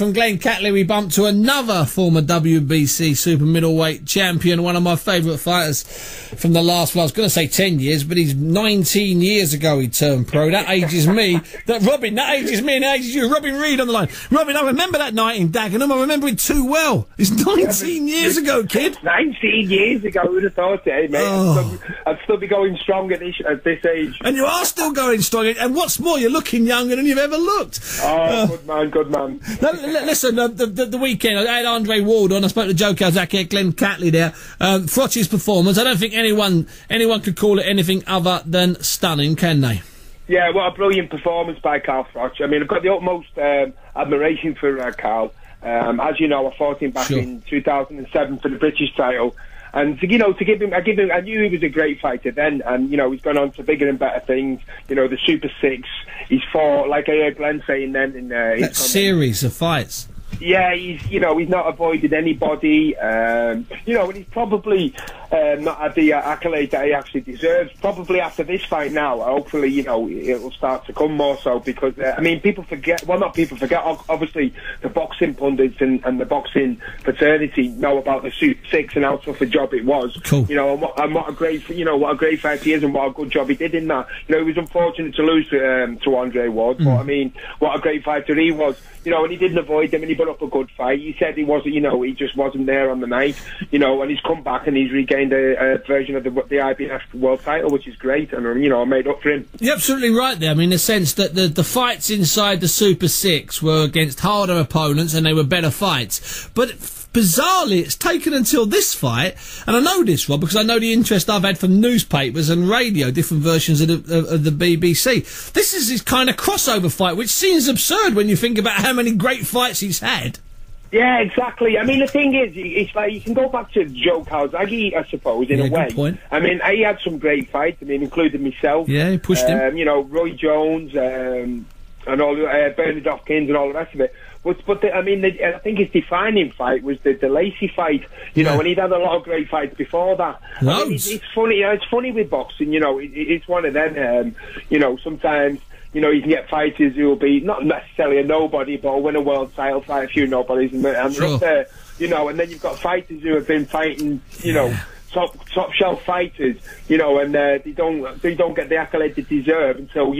from Glenn Catley, we bump to another former WBC super-middleweight champion, one of my favourite fighters from the last, well, I was going to say 10 years, but he's 19 years ago he turned pro. That ages me. That ages me and that ages you. Robin Reid on the line. Robin, I remember that night in Dagenham. I remember it too well. It's 19 years ago, kid. 19 years ago, who would have thought it, mate? Oh. I'd still be going strong at this age. And you are still going strong. And what's more, you're looking younger than you've ever looked. Oh, good man. Now, listen, the weekend, I had Andre Ward on. I spoke to Joe Calzaghe, Glenn Catley there. Froch's performance, I don't think anyone could call it anything other than stunning, can they? Yeah, what a brilliant performance by Carl Froch. I mean, I've got the utmost admiration for Carl. As you know, I fought him back in 2007 for the British title. And to give him, I knew he was a great fighter then, and he's gone on to bigger and better things. The Super 6. He's fought, like I heard Glenn saying then in that series of fights. Yeah, he's not avoided anybody, and he's probably not had the accolade that he actually deserves. Probably after this fight now, hopefully, it'll start to come more so because, people forget, well, not people forget, obviously the boxing pundits and the boxing fraternity know about the Super 6 and how tough a job it was. Cool. And what a great fight he is and what a good job he did in that. He was unfortunate to lose to Andre Ward, but what a great fighter he was. And he didn't avoid them, and he put up a good fight. He said he wasn't, he just wasn't there on the night, and he's come back and he's regained a version of the IBF world title, which is great, and, I made up for him. You're absolutely right there. I mean, in the sense that the fights inside the Super 6 were against harder opponents and they were better fights. But bizarrely, it's taken until this fight, and I know this, Rob, because I know the interest I've had from newspapers and radio, different versions of the BBC. This is his kind of crossover fight, which seems absurd when you think about how many great fights he's had. Yeah, exactly. I mean, the thing is, it's like you can go back to Joe Calzaghe, I suppose, in a way. Good point. I mean, he had some great fights. I mean, including myself. Yeah, he pushed him. Roy Jones, and all Bernard Hopkins and all the rest of it. I think his defining fight was the Lacey fight, and he'd had a lot of great fights before that. I mean, it's funny. It's funny with boxing. It's one of them. Sometimes you can get fighters who will be not necessarily a nobody, but will win a world title, fight a few nobodies, and they're up there. And then you've got fighters who have been fighting, top shelf fighters, and they don't get the accolade they deserve until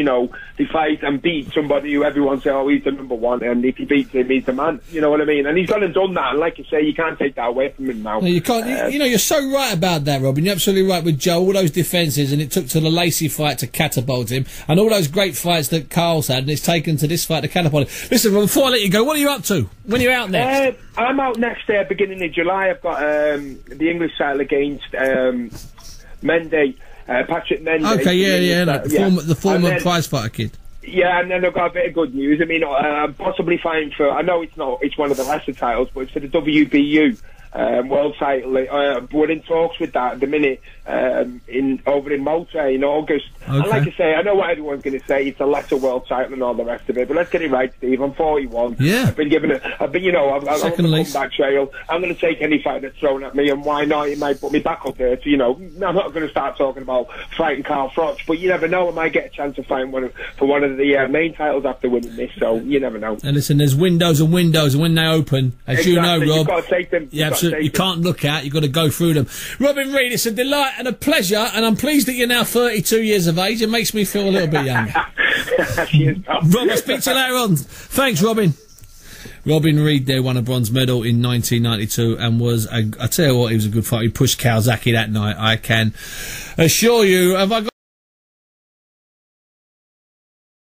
they fight and beat somebody who everyone says, oh, he's the number one, and if he beats him, he's the man. You know what I mean? And he's gone and done that, and like you say, you can't take that away from him now. No, you can't. You're so right about that, Robin. You're absolutely right with Joe. All those defences, and it took to the Lacey fight to catapult him, and all those great fights that Carl's had, and it's taken to this fight to catapult him. Listen, Robin, before I let you go, what are you up to? When are you out next? I'm out next beginning of July. I've got the English title against Mendy, Patrick Mendy. Okay, yeah. The former prize fighter kid. Yeah, and then I've got a bit of good news. I mean, I'm possibly fighting for, I know it's one of the lesser titles, but it's for the WBU world title. We're in talks with that at the minute over in Malta in August. Okay. And like I say, I know what everyone's going to say, it's a lesser world title and all the rest of it, but let's get it right, Steve. I'm 41. Yeah. I've been on the comeback trail. I'm going to take any fight that's thrown at me, and why not? It might put me back up there. I'm not going to start talking about fighting Carl Froch, but you never know. I might get a chance of fighting for one of the main titles after winning this, so you never know. And listen, there's windows and windows, and when they open, as you know, Rob, you've got to take them. Yeah, absolutely. You can't look out, you've got to go through them. Robin Reid, it's a delight and a pleasure, and I'm pleased that you're now 32 years of age. It makes me feel a little bit younger. Rob, I'll speak to you later on. Thanks, Robin. Robin Reid there won a bronze medal in 1992 and was, I tell you what, he was a good fighter. He pushed Calzaghe that night, I can assure you. Have I got